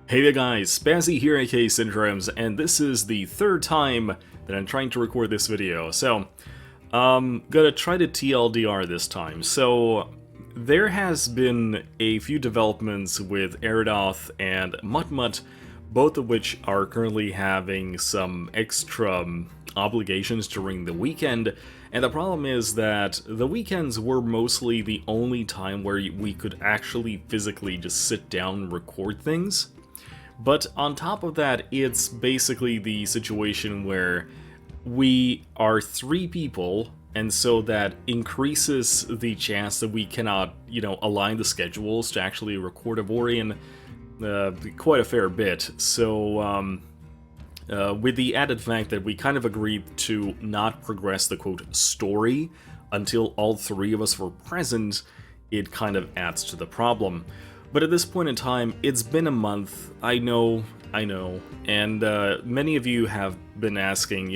Hey there guys, Spazzy here aka Syndromes, and this is the third time that I'm trying to record this video. So, gonna try to TLDR this time. So, there has been a few developments with Aerodoth and Mutt, both of which are currently having some extra obligations during the weekend, and the problem is that the weekends were mostly the only time where we could actually physically just sit down and record things. But on top of that, it's basically the situation where we are three people, and so that increases the chance that we cannot, align the schedules to actually record Avorion quite a fair bit. So, with the added fact that we kind of agreed to not progress the quote story until all three of us were present, it kind of adds to the problem. But at this point in time, it's been a month, I know, and many of you have been asking,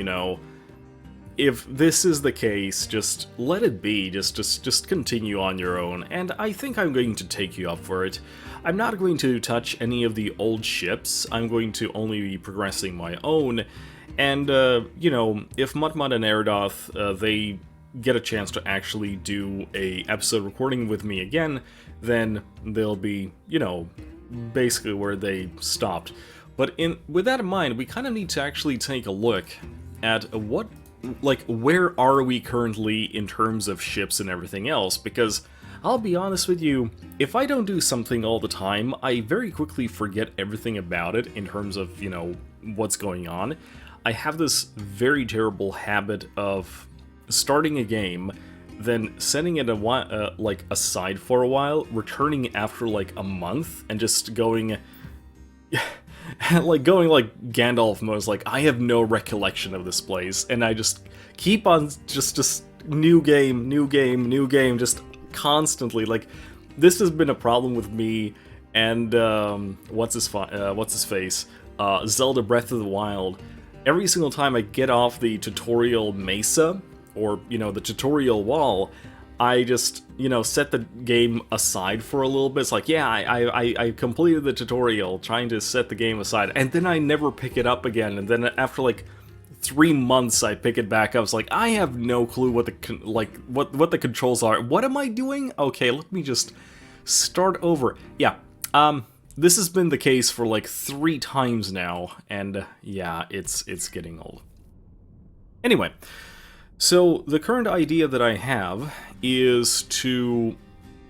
if this is the case, just let it be, just continue on your own, and I think I'm going to take you up for it. I'm not going to touch any of the old ships, I'm going to only be progressing my own, and, if Mutt and Aerodoth, they get a chance to actually do a episode recording with me again, then they'll be, basically where they stopped. But with that in mind, we kind of need to actually take a look at where are we currently in terms of ships and everything else, because I'll be honest with you, if I don't do something all the time, I very quickly forget everything about it in terms of, what's going on. I have this very terrible habit of starting a game, then setting it aside for a while, returning after like a month, and just going going like Gandalf mode, like I have no recollection of this place, and I just keep on just new game, just constantly. Like, this has been a problem with me and what's his face, Zelda Breath of the Wild. Every single time I get off the tutorial mesa, or, the tutorial wall, I just, set the game aside for a little bit. It's like, yeah, I completed the tutorial, trying to set the game aside, and then I never pick it up again, and then after, 3 months, I pick it back up. It's like, I have no clue what the controls are. What am I doing? Okay, let me just start over. Yeah, this has been the case for, 3 times now, and, yeah, it's getting old. Anyway, so the current idea that I have is to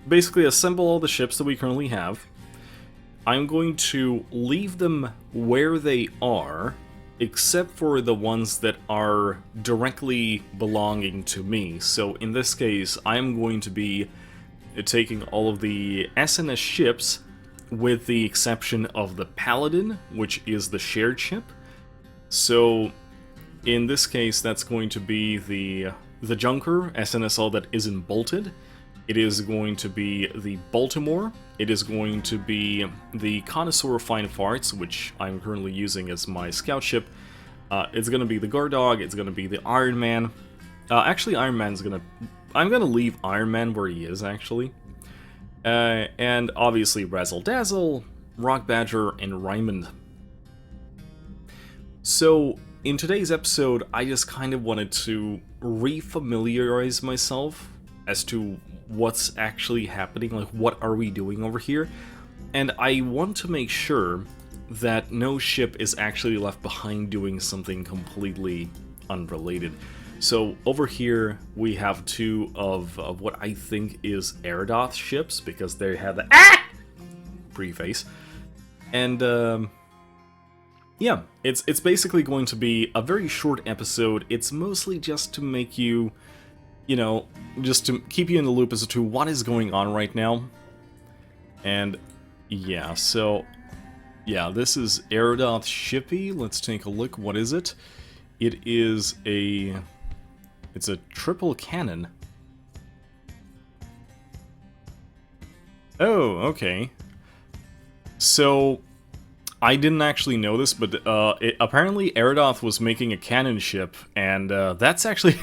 basically assemble all the ships that we currently have. I'm going to leave them where they are, except for the ones that are directly belonging to me. So in this case, I'm going to be taking all of the SNS ships, with the exception of the Paladin, which is the shared ship. So in this case, that's going to be the Junker, SNSL that isn't bolted. It is going to be the Baltimore. It is going to be the Connoisseur of Fine Farts, which I'm currently using as my scout ship. It's going to be the Guard Dog. It's going to be the Iron Man. Actually, Iron Man's going to... I'm going to leave Iron Man where he is, actually. And obviously Razzle Dazzle, Rock Badger, and Raymond. So in today's episode, I just kind of wanted to refamiliarize myself as to what's actually happening, what are we doing over here, and I want to make sure that no ship is actually left behind doing something completely unrelated. So over here, we have 2 of what I think is Aerodoth ships, because they have the preface, and yeah, it's basically going to be a very short episode. It's mostly just to make you, just to keep you in the loop as to what is going on right now. And yeah, so yeah, this is Aerodoth Shippy. Let's take a look. What is it? It's a triple cannon. Oh, okay. So I didn't actually know this, but apparently Aerodoth was making a cannon ship, and that's actually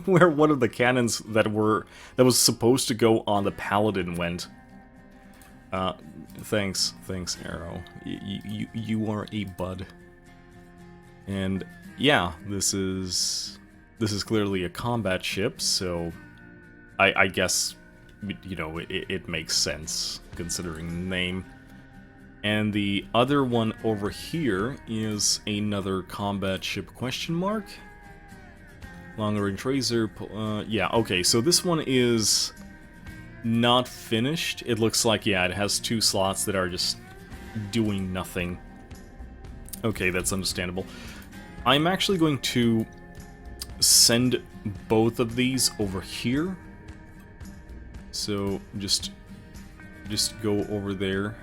where one of the cannons that was supposed to go on the Paladin went. Thanks, Arrow. You are a bud. And yeah, this is clearly a combat ship, so I guess, you know, it makes sense considering the name. And the other one over here is another combat ship question mark. Long-range tracer, yeah, okay, so this one is not finished. It looks like, yeah, it has 2 slots that are just doing nothing. Okay, that's understandable. I'm actually going to send both of these over here. So just go over there.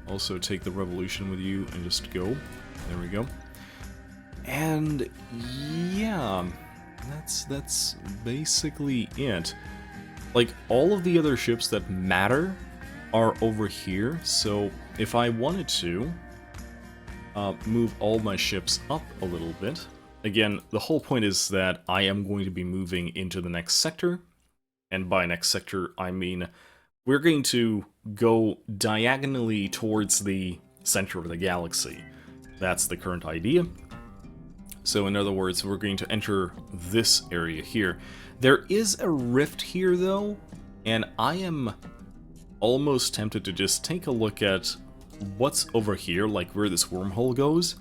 Also take the revolution with you and just go. There we go. And yeah, that's basically it. Like, all of the other ships that matter are over here, so if I wanted to move all my ships up a little bit. Again, the whole point is that I am going to be moving into the next sector, and by next sector I mean we're going to go diagonally towards the center of the galaxy. That's the current idea. So in other words, we're going to enter this area here. There is a rift here though, and I am almost tempted to just take a look at what's over here, like where this wormhole goes.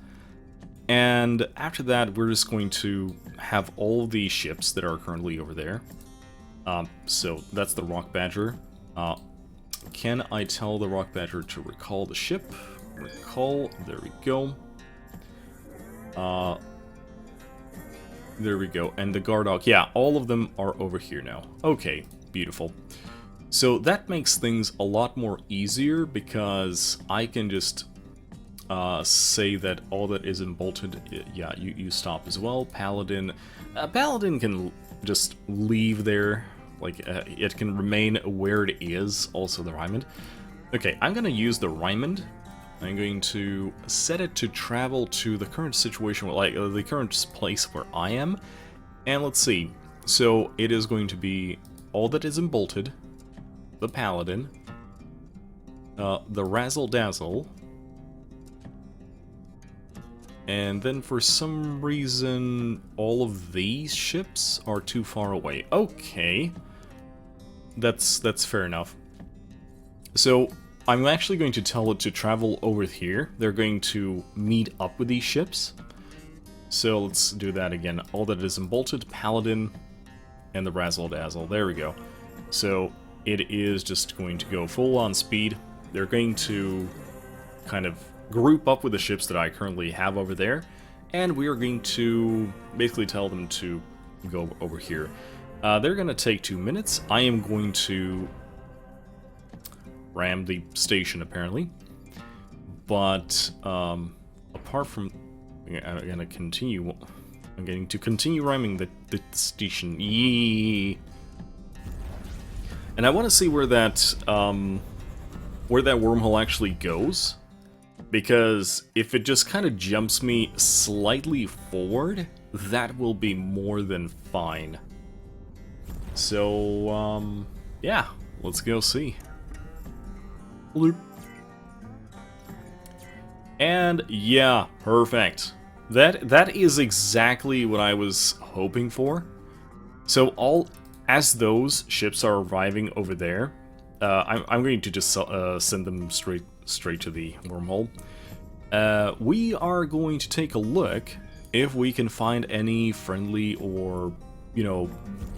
And after that, we're just going to have all the ships that are currently over there. So that's the Rock Badger. Can I tell the Rock Badger to recall the ship? Recall, there we go. There we go, and the Guardhawk, yeah, all of them are over here now. Okay, beautiful. So that makes things a lot more easier because I can just say that all that isn't bolted, yeah, you stop as well. Paladin, Paladin can just leave there, like it can remain where it is, also the Rymond. Okay, I'm gonna use the Rymond. I'm going to set it to travel to the current situation, like the current place where I am. And let's see. So it is going to be all that isn't bolted, the Paladin, the Razzle Dazzle, and then for some reason all of these ships are too far away. Okay, that's fair enough. So I'm actually going to tell it to travel over here. They're going to meet up with these ships. So let's do that again. All that isn't bolted, Paladin, and the Razzle Dazzle. There we go. So it is just going to go full on speed. They're going to kind of group up with the ships that I currently have over there. And we are going to basically tell them to go over here. They're going to take 2 minutes. I am going to ram the station, apparently. But apart from, I'm going to continue ramming the station. Yee. And I want to see where that wormhole actually goes, because if it just kind of jumps me slightly forward, that will be more than fine. So yeah, let's go see. And yeah, perfect. That is exactly what I was hoping for. So as those ships are arriving over there, I'm going to just send them straight to the wormhole. We are going to take a look if we can find any friendly or, you know,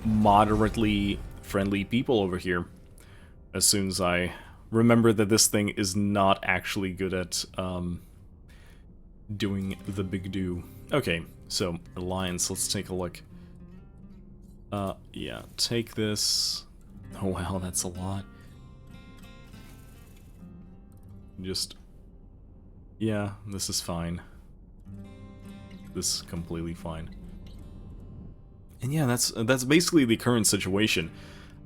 moderately friendly people over here. As soon as I remember that this thing is not actually good at doing the big do. Okay, so Alliance, let's take a look. Yeah, take this. Oh wow, that's a lot. Just, yeah, this is fine. This is completely fine. And yeah, that's basically the current situation.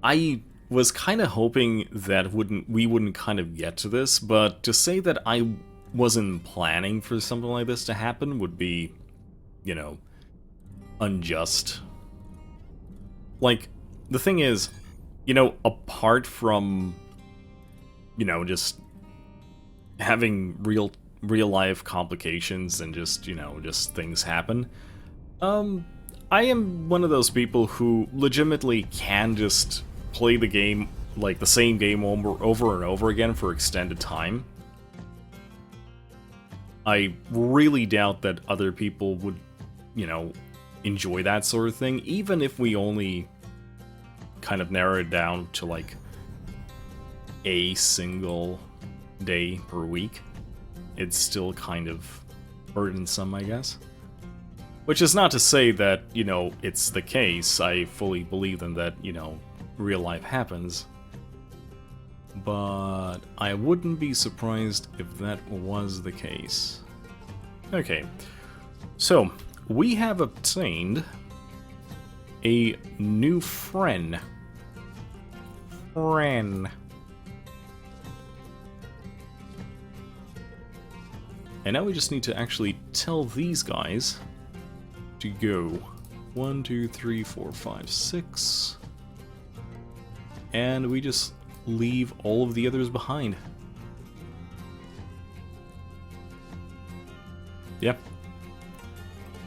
I was kind of hoping that we wouldn't kind of get to this, but to say that I wasn't planning for something like this to happen would be, you know, unjust. Like, the thing is, you know, apart from, you know, just having real life complications and just, you know, just things happen. I am one of those people who legitimately can just play the game, like the same game over and over again for extended time. I really doubt that other people would, you know, enjoy that sort of thing, even if we only kind of narrow it down to like a single day per week. It's still kind of burdensome, I guess. Which is not to say that, you know, it's the case. I fully believe in that, you know, real life happens. But I wouldn't be surprised if that was the case. Okay, so we have obtained a new friend. And now we just need to actually tell these guys to go. 1, 2, 3, 4, 5, 6. And we just leave all of the others behind. Yep.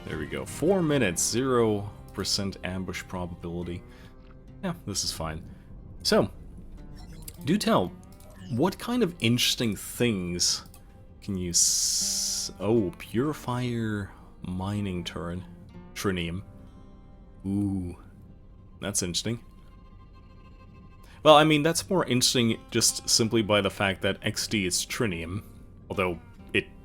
There we go. 4 minutes, 0% ambush probability. Yeah, this is fine. So, do tell, what kind of interesting things can you oh, Purifier Mining Turret. Trinium. Ooh, that's interesting. Well, I mean, that's more interesting just simply by the fact that XD is Trinium. Although,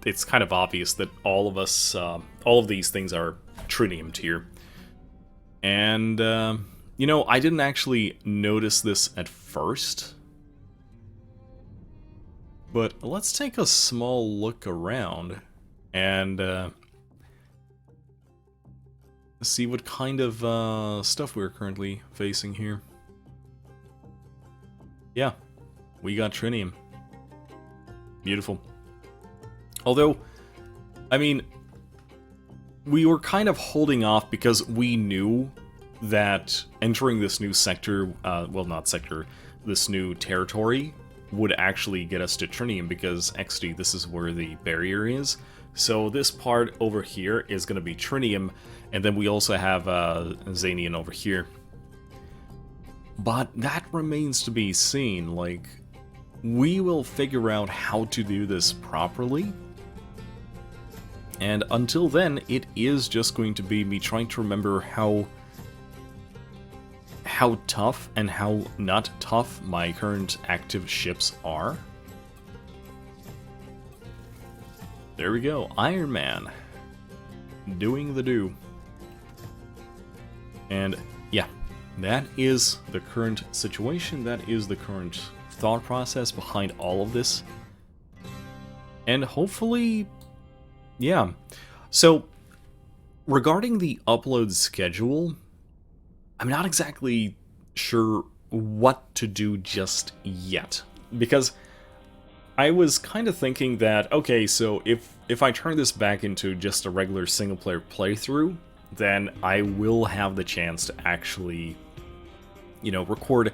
it's kind of obvious that all of us, all of these things are Trinium tier. And, you know, I didn't actually notice this at first. But let's take a small look around and see what kind of stuff we're currently facing here. Yeah, we got Trinium. Beautiful. Although, I mean, we were kind of holding off because we knew that entering this new sector, well, not sector, this new territory would actually get us to Trinium because XD, this is where the barrier is. So this part over here is going to be Trinium, and then we also have Xanian over here. But that remains to be seen. Like, we will figure out how to do this properly. And until then, it is just going to be me trying to remember how tough and how not tough my current active ships are. There we go, Iron Man. Doing the do. And yeah, that is the current situation, that is the current thought process behind all of this. And hopefully, yeah. So, regarding the upload schedule, I'm not exactly sure what to do just yet, because I was kind of thinking that, okay, so if I turn this back into just a regular single-player playthrough, then I will have the chance to actually, you know, record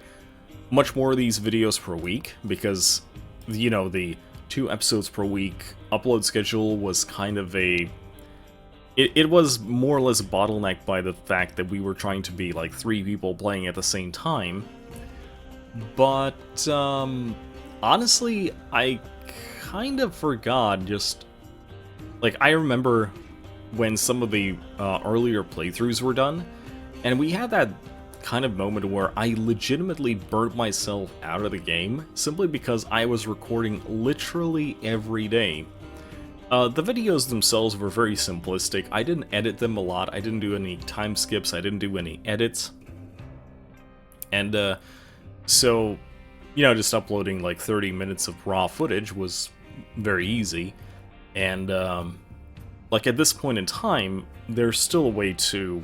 much more of these videos per week, because, you know, the 2 episodes per week upload schedule was kind of a... It was more or less bottlenecked by the fact that we were trying to be like 3 people playing at the same time. But, honestly, I kind of forgot just... Like, I remember when some of the earlier playthroughs were done, and we had that kind of moment where I legitimately burnt myself out of the game simply because I was recording literally every day. The videos themselves were very simplistic. I didn't edit them a lot. I didn't do any time skips. I didn't do any edits. And so, you know, just uploading like 30 minutes of raw footage was very easy. And like at this point in time, there's still a way to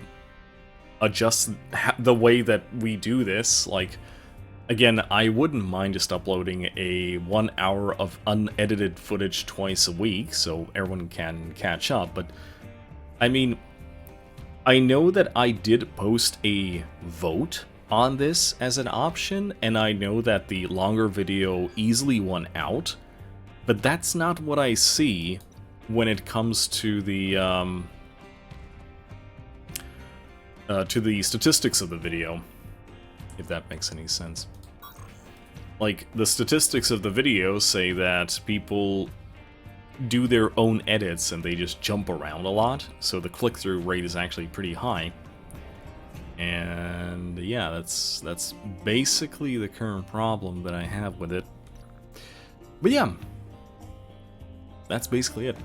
adjust the way that we do this. Like, again, I wouldn't mind just uploading a 1 hour of unedited footage twice a week, so everyone can catch up, but, I mean, I know that I did post a vote on this as an option, and I know that the longer video easily won out, But that's not what I see when it comes to the statistics of the video, if that makes any sense. Like, the statistics of the video say that people do their own edits and they just jump around a lot, so the click-through rate is actually pretty high. And yeah, that's basically the current problem that I have with it. But yeah, that's basically it.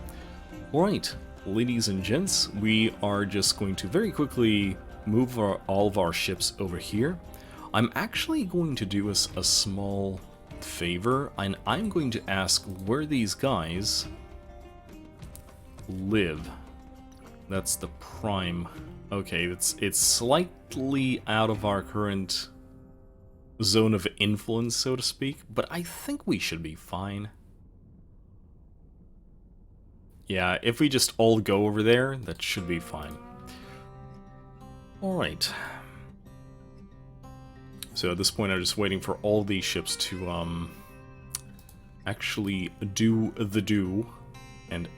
Alright, ladies and gents, we are just going to very quickly move all of our ships over here. I'm actually going to do us a small favor, and I'm going to ask where these guys live. That's the prime. Okay, it's slightly out of our current zone of influence, so to speak, but I think we should be fine. Yeah, if we just all go over there, that should be fine. Alright. So at this point, I'm just waiting for all these ships to, actually do the do and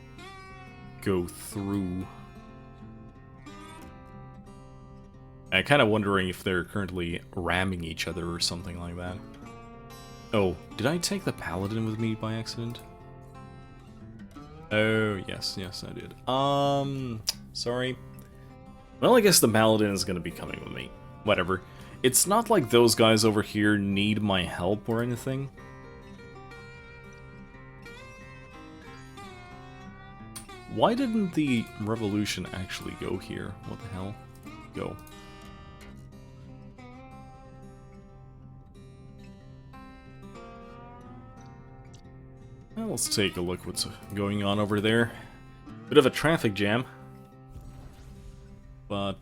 go through. I'm kind of wondering if they're currently ramming each other or something like that. Oh, did I take the Paladin with me by accident? Oh, yes, I did. Sorry. Well, I guess the Paladin is going to be coming with me. Whatever. It's not like those guys over here need my help or anything. Why didn't the revolution actually go here? What the hell? Go. Well, let's take a look what's going on over there. Bit of a traffic jam. But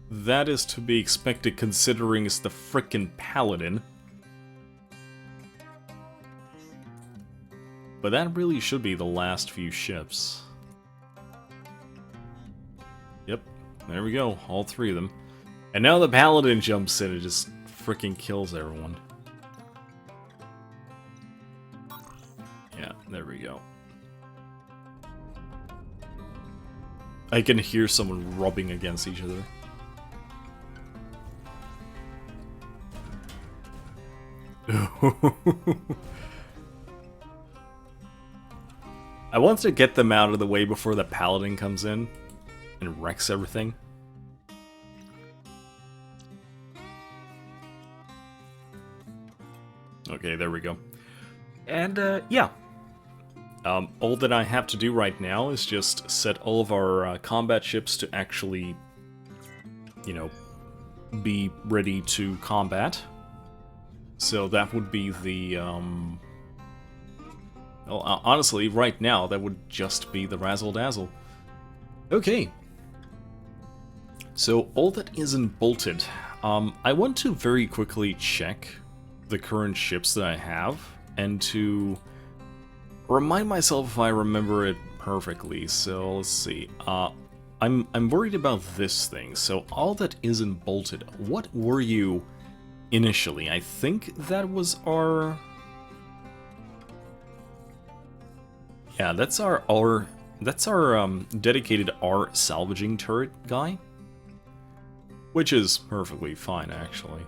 that is to be expected considering it's the frickin' Paladin. But that really should be the last few ships. Yep, there we go, all three of them. And now the Paladin jumps in and just frickin' kills everyone. Yeah, there we go. I can hear someone rubbing against each other. I want to get them out of the way before the Paladin comes in and wrecks everything. Okay, there we go. And, yeah. All that I have to do right now is just set all of our combat ships to actually, you know, be ready to combat. So that would be the, well, honestly, right now, that would just be the Razzle-Dazzle. Okay. So, all that isn't bolted. I want to very quickly check the current ships that I have, and to remind myself if I remember it perfectly. So, let's see. I'm worried about this thing. So, all that isn't bolted. What were you initially? I think that was our... Yeah, that's our dedicated R salvaging turret guy. Which is perfectly fine, actually.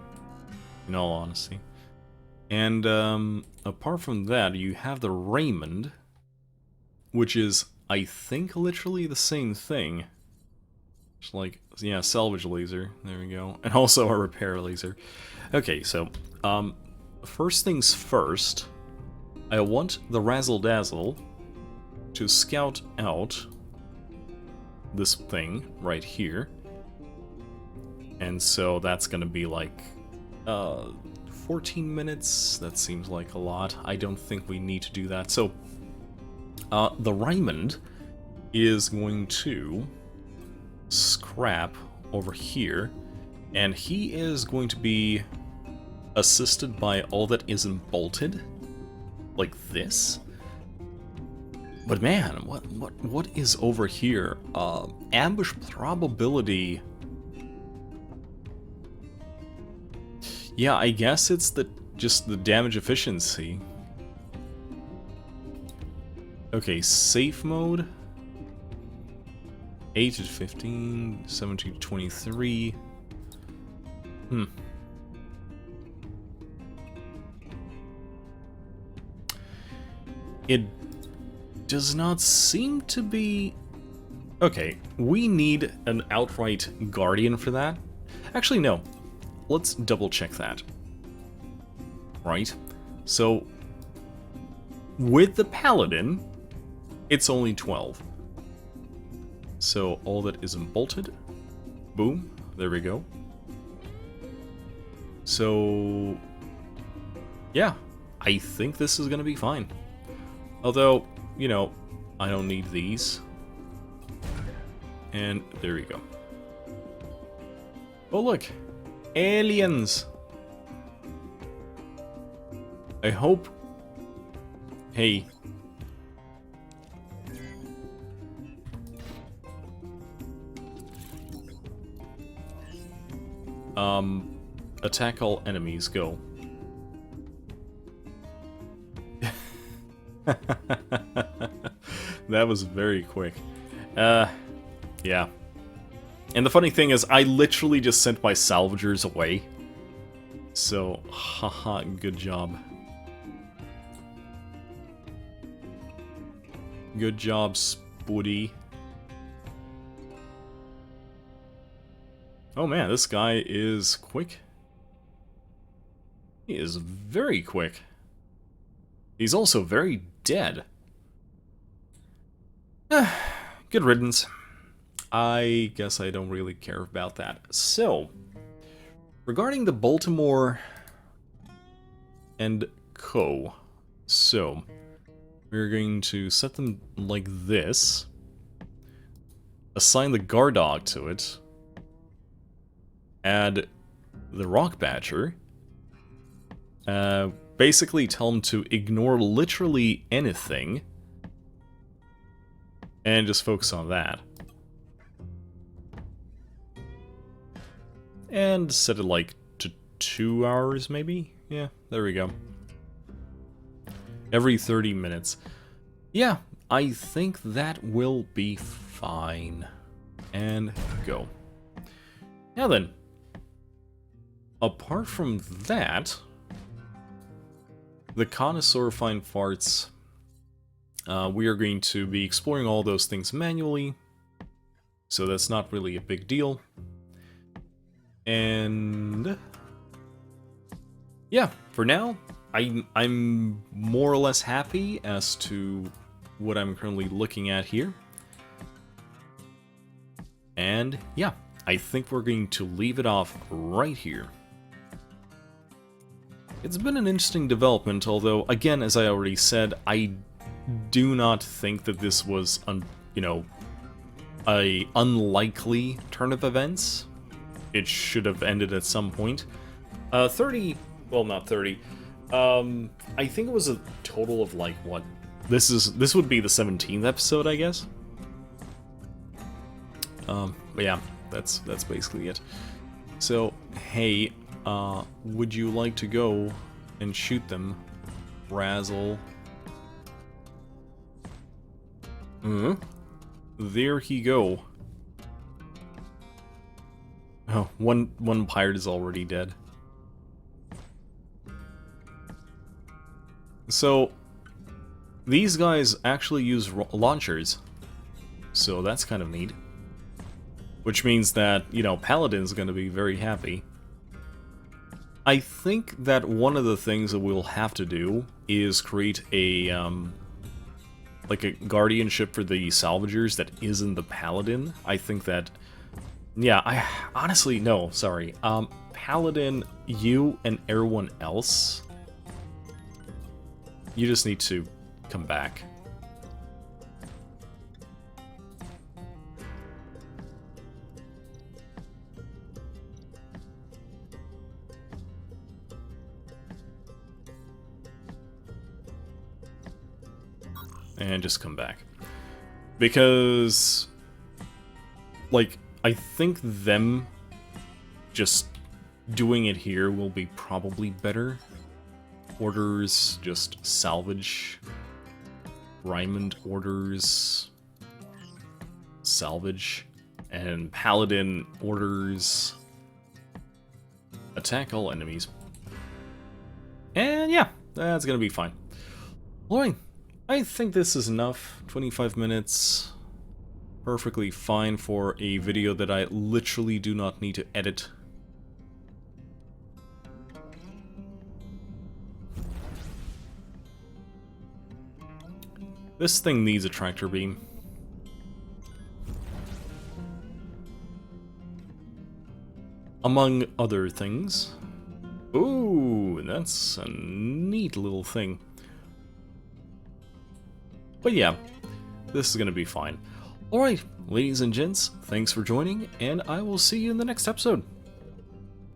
In all honesty. And, apart from that, you have the Raymond, which is, I think, literally the same thing. Just like, yeah, salvage laser, there we go. And also a repair laser. Okay, so, first things first, I want the Razzle-Dazzle to scout out this thing right here. And so that's gonna be like, 14 minutes, that seems like a lot. I don't think we need to do that. So, the Raymond is going to scrap over here, and he is going to be assisted by all that isn't bolted, like this. But man, what is over here? Ambush probability. Yeah, I guess it's just the damage efficiency. Okay, safe mode. 8 to 15, 17 to 23. It does not seem to be... Okay, we need an outright Guardian for that. Actually, no. Let's double check that. Right? So, with the Paladin, it's only 12. So, all that isn't bolted. Boom. There we go. So, yeah. I think this is going to be fine. Although, you know, I don't need these. And there we go. Oh, look. Aliens. I hope... Hey. Attack all enemies, go. That was very quick. Yeah. And the funny thing is, I literally just sent my salvagers away. So, haha, good job. Good job, Spuddy. Oh man, this guy is quick. He is very quick. He's also very dead. Good riddance. I guess I don't really care about that. So, regarding the Baltimore and Co. So, we're going to set them like this. Assign the guard dog to it. Add the rock badger. Basically tell him to ignore literally anything. And just focus on that. And set it like to 2 hours maybe? Yeah, there we go. Every 30 minutes. Yeah, I think that will be fine. And go. Now then. Apart from that, the connoisseur find farts. We are going to be exploring all those things manually, so that's not really a big deal. And yeah, for now, I'm more or less happy as to what I'm currently looking at here. And yeah, I think we're going to leave it off right here. It's been an interesting development, although, again, as I already said, I do not think that this was, you know, a unlikely turn of events. It should have ended at some point. 30, well, not 30. I think it was a total of, like, what? This would be the 17th episode, I guess. But yeah, that's basically it. So, hey, would you like to go and shoot them? Razzle. There he go. Oh, one pirate is already dead. So, these guys actually use launchers. So that's kind of neat. Which means that, you know, Paladin's gonna be very happy. I think that one of the things that we'll have to do is create a, like a guardianship for the salvagers that isn't the Paladin. I think that, yeah, honestly, no, sorry. Paladin, you and everyone else, you just need to come back. And just come back. Because, like, I think them just doing it here will be probably better. Orders, just salvage. Ryman orders salvage, and Paladin orders attack all enemies. And yeah, that's gonna be fine. Alright, I think this is enough. 25 minutes. Perfectly fine for a video that I literally do not need to edit. This thing needs a tractor beam. Among other things. Ooh, that's a neat little thing. But yeah, this is gonna be fine. Alright, ladies and gents, thanks for joining, and I will see you in the next episode.